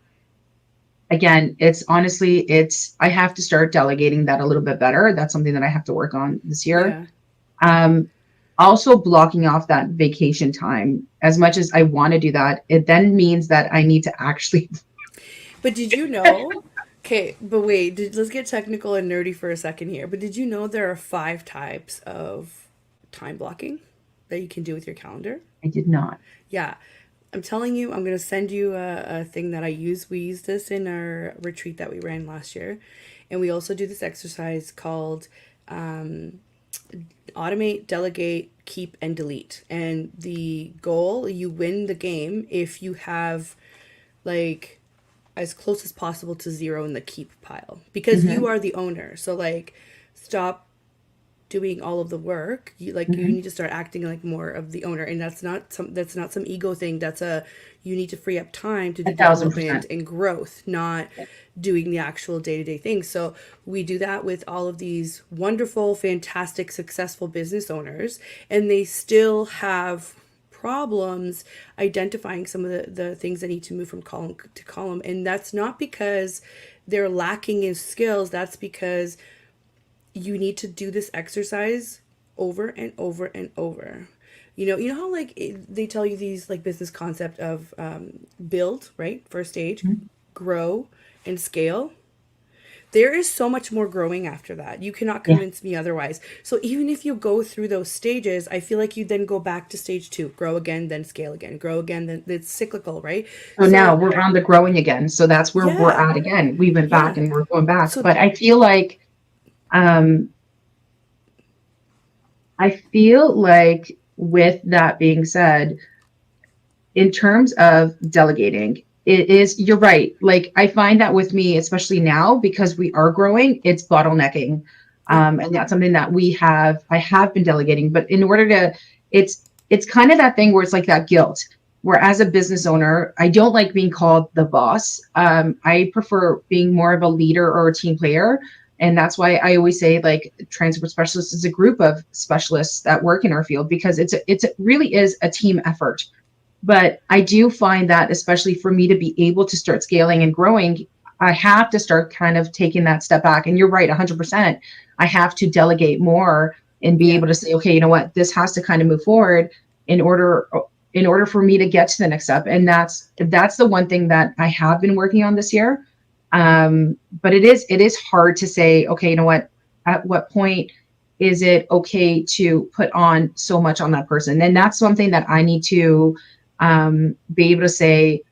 again, it's honestly, I have to start delegating that a little bit better. That's something that I have to work on this year. Yeah. Um, Also blocking off that vacation time as much as I want to do that, it then means that I need to actually. But did you know? Okay, but wait, let's get technical and nerdy for a second here. But did you know there are 5 types of time blocking that you can do with your calendar? I did not. Yeah. I'm telling you, I'm going to send you a thing that I use. We used this in our retreat that we ran last year. And we also do this exercise called um, automate, delegate, keep, and delete. And the goal, you win the game if you have like as close as possible to zero in the keep pile because you Hmm. are the owner. So like stop doing all of the work. You Hmm. need to start acting like more of the owner, and that's not some ego thing. That's a you need to free up time to A do thousand development percent. and growth, not doing the actual day-to-day things. So we do that with all of these wonderful, fantastic, successful business owners, and they still have problems identifying some of the things that need to move from column to column. And that's not because they're lacking in skills. That's because you need to do this exercise over and over and over. You know how like they tell you these like business concept of build, right? First stage, Mhm. grow, and scale. There is so much more growing after that. You cannot Yeah. convince me otherwise. So even if you go through those stages, I feel like you then go back to stage 2, grow again, then scale again, grow again, then it's cyclical, right? So now So we're on the growing again. So that's where we're yeah, at again. We went back yeah. and we're going back. So But um, I feel like with that being said, in terms of delegating, it is, you're right. Like I find that with me, especially now, because we are growing, it's bottlenecking. yeah, And that's something that I have been delegating, but in order to, it's kind of that thing where it's like that guilt, where as a business owner, I don't like being called the boss. I prefer being more of a leader or a team player. And that's why I always say like transport specialists is a group of specialists that work in our field because it really is a team effort. But I do find that, especially for me to be able to start scaling and growing, I have to start kind of taking that step back. And you're right, 100%. I have to delegate more and be yeah. able to say, okay, you know what, this has to kind of move forward in order for me to get to the next step. And that's the one thing that I have been working on this year. But it is hard to say, okay, you know what, at what point is it okay to put on so much on that person? And that's something that I need to be able to say,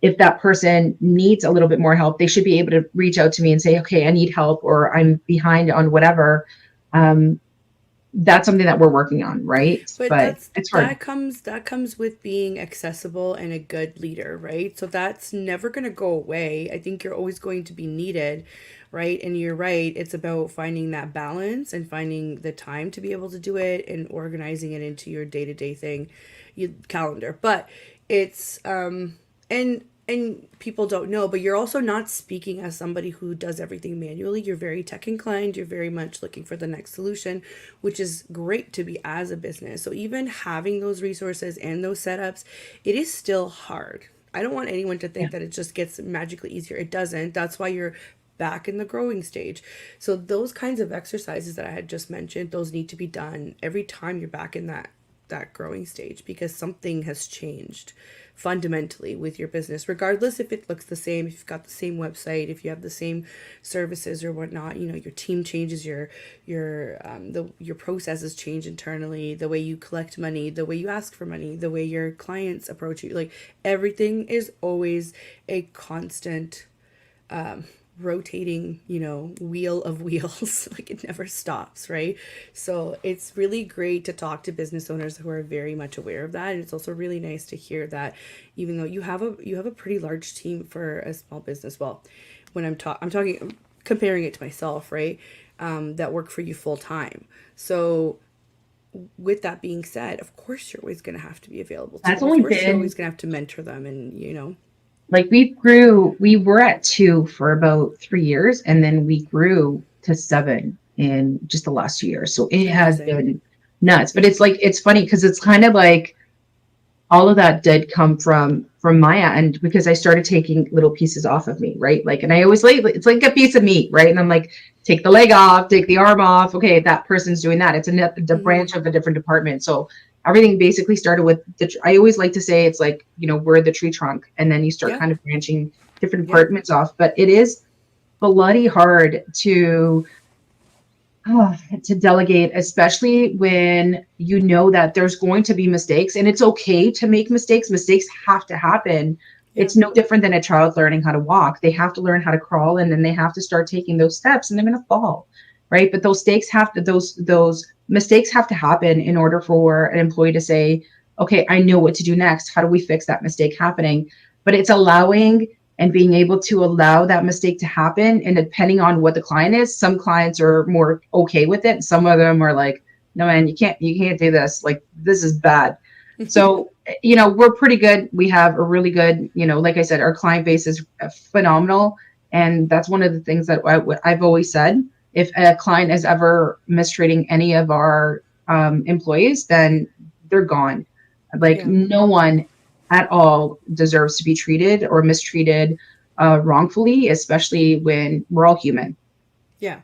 if that person needs a little bit more help, they should be able to reach out to me and say, okay, I need help or I'm behind on whatever. Um, that's something that we're working on, right? But But that's it's hard. that comes with being accessible and a good leader, right? So that's never going to go away. I think you're always going to be needed, right? And you're right, it's about finding that balance and finding the time to be able to do it and organizing it into your day-to-day thing, your calendar. But it's and people don't know, but you're also not speaking as somebody who does everything manually. You're very tech inclined. You're very much looking for the next solution, which is great to be as a business. So even having those resources and those setups, it is still hard. I don't want anyone to Yeah. think that it just gets magically easier. It doesn't. That's why you're back in the growing stage. So those kinds of exercises that I had just mentioned, those need to be done every time you're back in that growing stage because something has changed fundamentally with your business, regardless if it looks the same, if you've got the same website, if you have the same services or whatnot. Your team changes, your processes change internally, the way you collect money, the way you ask for money, the way your clients approach you. Like everything is always a constant rotating, wheel of wheels. Like it never stops, right? So it's really great to talk to business owners who are very much aware of that. And it's also really nice to hear that even though you have a pretty large team for a small business. Well, when I'm talking comparing it to myself, right? That work for you full time. So with that being said, of course you're always going to have to be available to That's them. Of only course you're been always going to have to mentor them, and like we were at two for about 3 years, and then we grew to seven in just the last 2 years. So it has amazing. been nuts. But it's like it's funny because it's kind of like all of that did come from my end because I started taking little pieces off of me, right? Like, and I always like it's like a piece of meat, right? And I'm like, take the leg off, take the arm off. Okay, that person's doing that. It's the Mm-hmm. branch of a different department. So everything basically started with I always like to say it's like we're the tree trunk, and then you start Yeah. kind of branching different Yeah. departments off. But it is bloody hard to delegate, especially when you know that there's going to be mistakes and it's okay to make mistakes. Mistakes have to happen. Yeah. It's no different than a child learning how to walk. They have to learn how to crawl and then they have to start taking those steps and they're going to fall, right? But those mistakes have to happen in order for an employee to say, okay, I know what to do next. How do we fix that mistake happening? But it's allowing and being able to allow that mistake to happen. And depending on what the client is, some clients are more okay with it. Some of them are like, no, man, you can't do this. Like, this is bad. So, we're pretty good. We have a really good, like I said, our client base is phenomenal. And that's one of the things that I've always said. If a client is ever mistreating any of our employees, then they're gone. Like, Yeah. no one at all deserves to be treated or mistreated wrongfully, especially when we're all human. Yeah.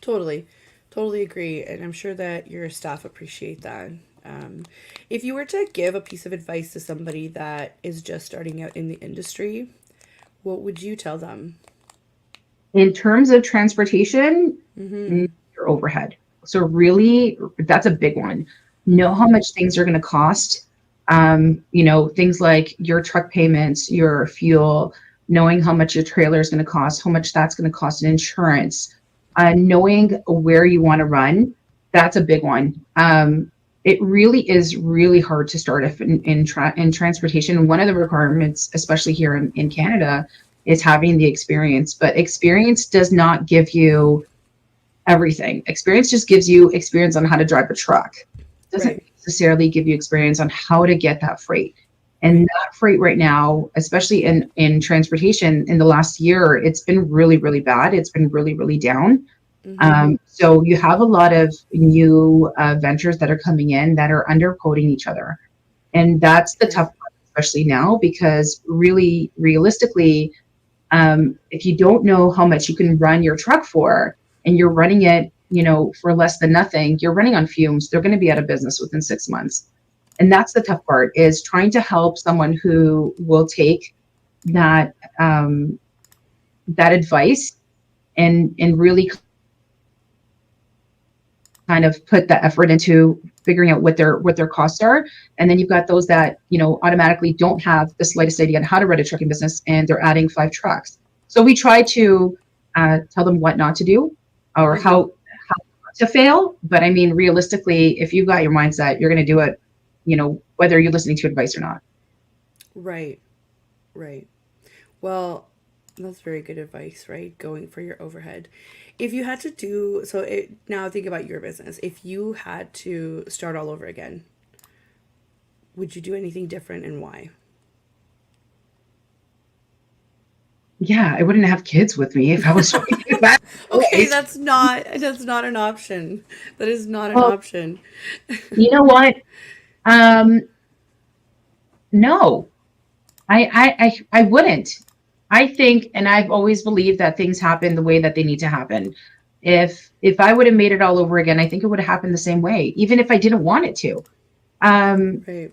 Totally. Totally agree. And I'm sure that your staff appreciate that. Um, if you were to give a piece of advice to somebody that is just starting out in the industry, what would you tell them? In terms of transportation, Mm-hmm. your overhead. So really, that's a big one. Know how Mm-hmm. much things are going to cost. Things like your truck payments, your fuel, knowing how much your trailer is going to cost, how much that's going to cost in insurance, knowing where you want to run. That's a big one. It really is really hard to start in transportation. One of the requirements, especially here in Canada, is having the experience. But experience does not give you everything. Experience just gives you experience on how to drive a truck. It doesn't Right. necessarily give you experience on how to get that freight. And Right. that freight right now, especially in transportation in the last year, it's been really, really bad. It's been really, really down. Mm-hmm. So you have a lot of new ventures that are coming in that are underquoting each other. And that's the Right. tough part, especially now, because really, realistically, if you don't know how much you can run your truck for and you're running it, for less than nothing, you're running on fumes. They're going to be out of business within 6 months. And that's the tough part is trying to help someone who will take that, that advice and really kind of put the effort into figuring out what their costs are. And then you've got those that, automatically don't have the slightest idea on how to run a trucking business and they're adding 5 trucks. So we try to tell them what not to do or Mm-hmm. how to fail. But I mean, realistically, if you've got your mindset, you're going to do it, whether you're listening to advice or not. Right. Right. Well, that's very good advice, right? Going for your overhead. If you had to do so, now think about your business. If you had to start all over again, would you do anything different and why? Yeah, I wouldn't have kids with me if I was trying to do that. Okay, Anyways. that's not an option. That is not an Well, option. you know what? Um, no, I wouldn't. I think, and I've always believed that things happen the way that they need to happen. If I would have made it all over again, I think it would have happened the same way, even if I didn't want it to. Um, Right.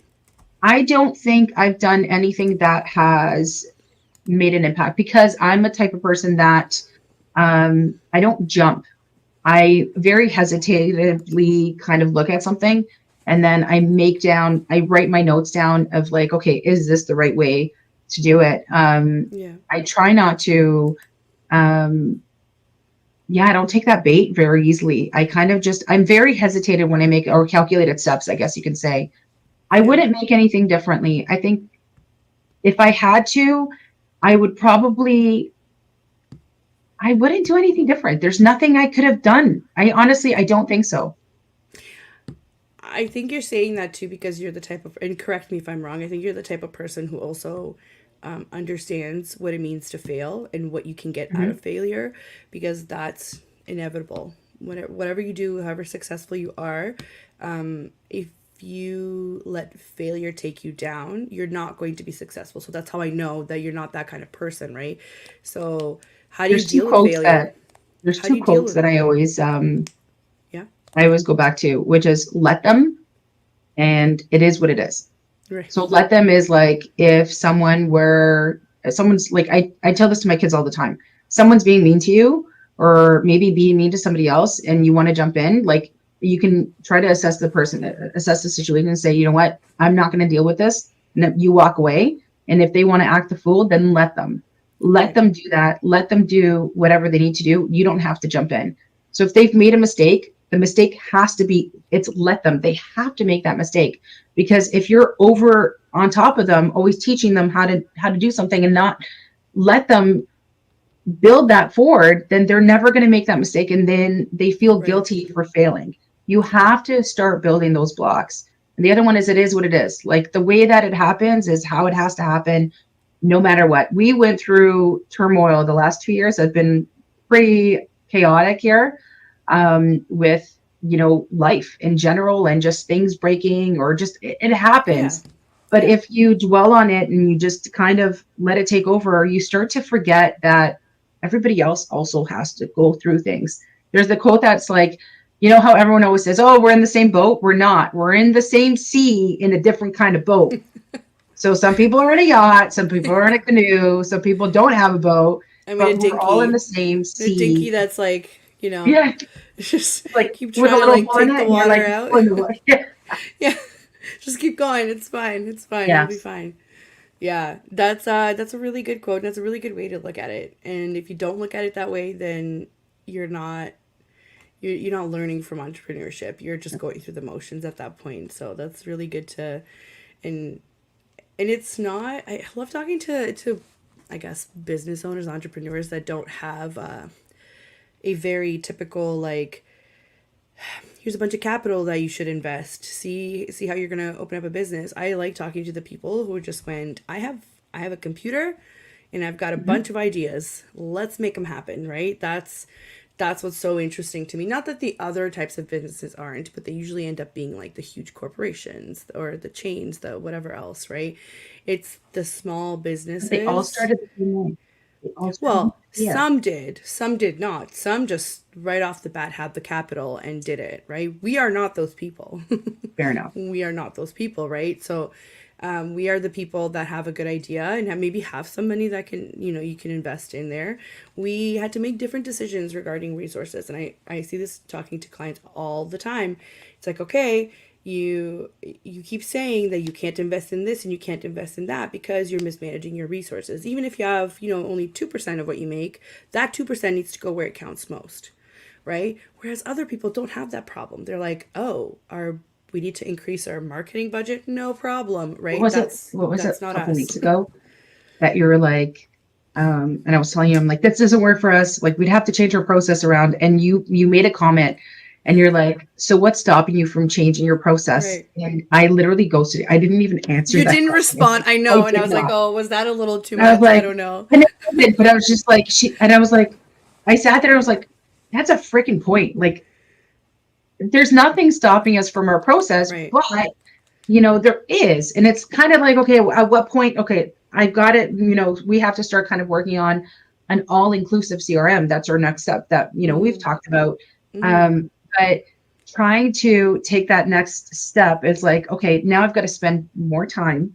I don't think I've done anything that has made an impact because I'm a type of person that I don't jump. I very hesitatively kind of look at something and then I write my notes down of like, okay, is this the right way to do it? Yeah. I try not to. Um, yeah, I don't take that bait very easily. I kind of just, I'm very hesitated when I make or calculated steps, I guess you can say. I Yeah. wouldn't make anything differently. I think if I had to, I would probably, I wouldn't do anything different. There's nothing I could have done. I honestly, I don't think so. I think you're saying that too because you're the type of, and correct me if I'm wrong, I think you're the type of person who also understands what it means to fail and what you can get out of Mhm. failure because that's inevitable. Whatever you do, however successful you are, if you let failure take you down, you're not going to be successful. So that's how I know that you're not that kind of person, right? So, how do you There's two deal with quotes failure? that there's How do two you deal quotes with that it? Yeah, I always go back to, which is let them and it is what it is. right, So let them is like if someone's like I tell this to my kids all the time. Someone's being mean to you or maybe being mean to somebody else and you want to jump in, like you can try to assess the situation and say, you know what, I'm not going to deal with this. And you walk away. And if they want to act the fool, then let them. Let right, them do that. Let them do whatever they need to do. You don't have to jump in. So if they've made a mistake, the mistake has to be, it's let them. They have to make that mistake because if you're over on top of them always teaching them how to do something and not let them build that forward, then they're never going to make that mistake and then they feel right, guilty for failing. You right, have to start building those blocks. And the other one is it is what it is. Like the way that it happens is how it has to happen no matter what. We went through turmoil the last 2 years have been pretty chaotic here, with life in general and just things breaking or just it yeah, happens. But yeah, if you dwell on it and you just kind of let it take over, you start to forget that everybody else also has to go through things. There's the quote that's like, how everyone always says, oh, we're in the same boat. We're not. We're in the same sea in a different kind of boat. So some people are in a yacht, some people are in a canoe, some people don't have a boat, I'm in a but we're all in dinky. the same A dinky sea. that's like, Yeah, just like keep with a trying to little like hole in take the it, and you're water like out. pulling the water. Yeah, Yeah. Just keep going. It's fine. It's fine. It'll yeah, be fine. Yeah. That's a really good quote. And that's a really good way to look at it. And if you don't look at it that way, then you're not you're not learning from entrepreneurship. You're just going through the motions at that point. So that's really good to and it's not I love talking to I guess business owners, entrepreneurs that don't have a very typical like here's a bunch of capital that you should invest. See how you're gonna open up a business. I like talking to the people who just went, I have a computer and I've got a mhm. bunch of ideas. Let's make them happen, right? That's what's so interesting to me. Not that the other types of businesses aren't, but they usually end up being like the huge corporations or the chains, the whatever else, right? It's the small But they all businesses. started the same way. They all started with Well, an idea. some did not. Some just right off the bat had the capital and did it, right? We are not those people. Fair enough. We are not those people, right? So we are the people that have a good idea and maybe have some money that can, you can invest in there. We had to make different decisions regarding resources. And I see this talking to clients all the time. It's like, okay, you keep saying that you can't invest in this and you can't invest in that because you're mismanaging your resources. Even if you have, only 2% of what you make, that 2% needs to go where it counts most, right? Whereas other people don't have that problem. They're like, "Oh, our we need to increase our marketing budget." No problem, What right? was it? That's What was it that's a not couple us. weeks ago that you were like, and I was telling you, I'm like, this doesn't work for us. Like, we'd have to change our process around. And you made a comment, and you're like, so what's stopping you from changing your process? Right. And I literally ghosted you. I didn't even answer You that didn't question. respond. I I know, and I did was like, not. "Oh, was that a little too And I was much?" I like, don't know. I never did, but I was just like, and I was like, I sat there, and I was like, that's a freaking point. Like, there's nothing stopping us from our process, Right. but there is. And it's kind of like, okay, at what point, okay, I've got it, we have to start kind of working on an all-inclusive CRM. That's our next step that, we've Mhm. talked about. Mhm. But trying to take that next step is like, okay, now I've got to spend more time.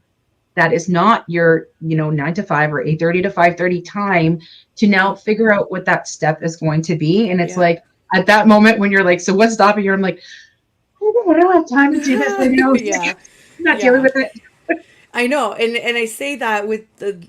That is not your, 9 to 5 or 8:30 to 5:30 time to Yeah. now figure out what that step is going to be. And it's Yeah. like at that moment when you're like, so what's stopping you? I'm like, I don't have time to do this right now. Yeah. I'm not dealing Yeah. with it. I know. And I say that with the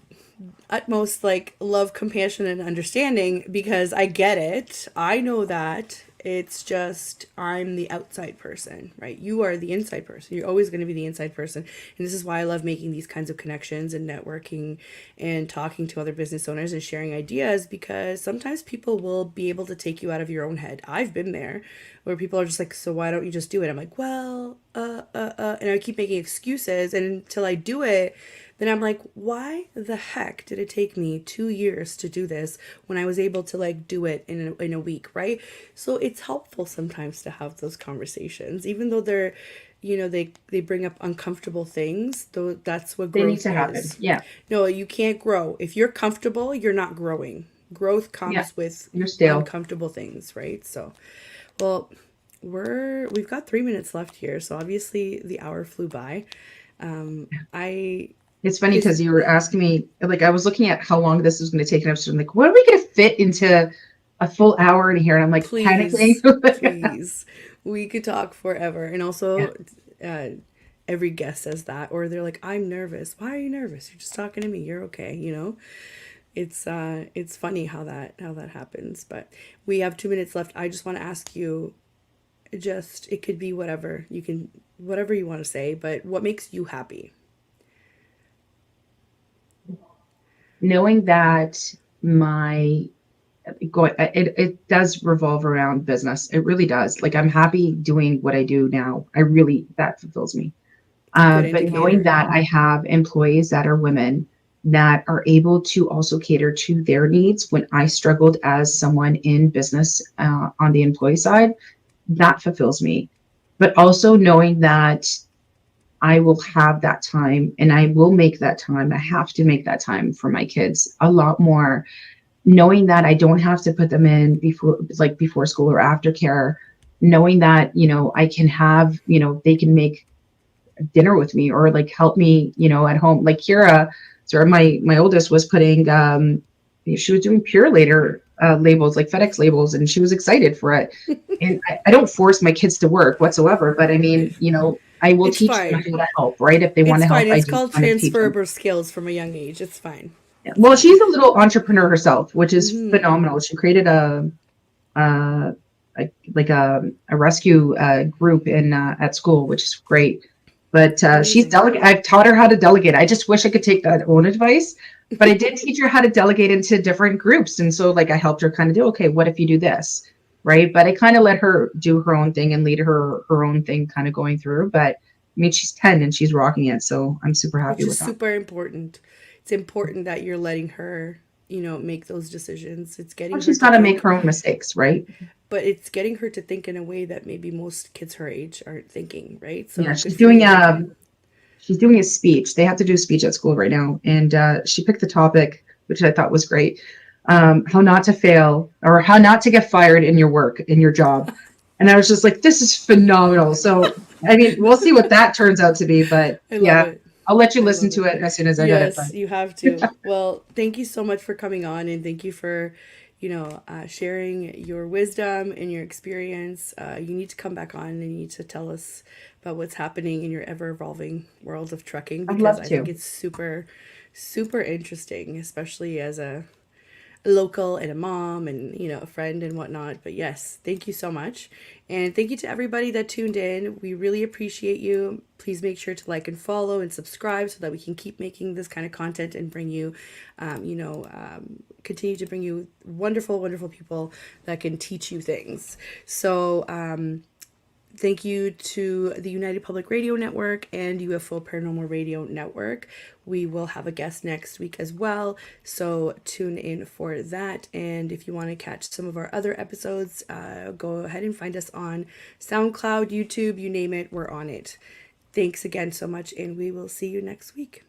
utmost like love, compassion, and understanding because I get it. I know that. It's just I'm the outside person, right? You are the inside person. You're always going to be the inside person. And this is why I love making these kinds of connections and networking and talking to other business owners and sharing ideas because sometimes people will be able to take you out of your own head. I've been there where people are just like, so why don't you just do it? I'm like, well, and I keep making excuses. And until I do it, then I'm like, why the heck did it take me 2 years to do this when I was able to like do it in a week, right? So it's helpful sometimes to have those conversations, even though they're, they bring up uncomfortable things. Though that's what They need growth to happen. is. Yeah. No, you can't grow if you're comfortable. You're not growing. Growth Yeah. comes with You're still. uncomfortable things, right? So, well, we've got 3 minutes left here, so obviously the hour flew by. I It's funny is because you were asking me, like, I was looking at how long this was going to take, and I was sort of like, what are we going to fit into a full hour in here? And I'm like panicking. Please, please. We could talk forever. And Yeah. also, uh, every guest says that, or they're like, "I'm nervous." Why are you nervous? You're just talking to me. You're okay. It's funny how that happens. But we have 2 minutes left. I just want to ask you, just it could be whatever you can, whatever you want to say. But what makes you happy? Knowing that my it does revolve around business. It really does. Like I'm happy doing what I do now. I really that fulfills me. It's a good But knowing indicator. that I have employees that are women that are able to also cater to their needs when I struggled as someone in business on the employee side, that fulfills me. But also knowing that I will have that time and I will make that time. I have to make that time for my kids a lot more. Knowing that I don't have to put them in before school or after care, knowing that, I can have, they can make dinner with me or like help me, at home. Like Kira, sorry, my oldest was putting she was doing Pure Later labels, like FedEx labels, and she was excited for it. And I don't force my kids to work whatsoever, but I mean, I will It's teach them fine. how to help, right? If they want It's to help, fine. I It's do called kind of teach them. transferable skills from a young age. It's fine. Yeah. It's Well, fine. she's a little entrepreneur herself, which is Hmm. phenomenal. She created uh, a rescue group in at school, which is great. But she's Amazing. delegate. I've taught her how to delegate. I just wish I could take that own advice, but I did teach her how to delegate into different groups, and so like I helped her kind of do okay. What if you do this, right? But I kind of let her do her own thing and lead her own thing, kind of going through. But I mean, she's 10 and she's rocking it, so I'm super happy Which is with that. super important. It's important that you're letting her, make those decisions. It's Well, getting her she's to got to make think, her own mistakes, right? but it's getting her to think in a way that maybe most kids her age aren't thinking, right? Yeah, So good for you. she's doing a speech. They have to do a speech at school right now. And she picked the topic, which I thought was great. How not to fail or how not to get fired in your work, in your job. And I was just like, this is phenomenal. So, I mean, we'll see what that turns out to be. But I love yeah, it. I'll let you I listen love to it. it as soon as I got it. Yes, But you have to. Well, thank you so much for coming on and thank you for, sharing your wisdom and your experience. You need to come back on and you need to tell us about what's happening in your ever evolving world of trucking I'd because love I think to. it's super, super interesting, especially as a local and a mom and a friend and whatnot. But yes, thank you so much, and thank you to everybody that tuned in. We really appreciate you. Please make sure to like and follow and subscribe so that we can keep making this kind of content and bring you continue to bring you wonderful, wonderful people that can teach you things. So thank you to the United Public Radio Network and UFO Paranormal Radio Network. We will have a guest next week as well, so tune in for that. And if you want to catch some of our other episodes, go ahead and find us on SoundCloud, YouTube, you name it, we're on it. Thanks again so much, and we will see you next week.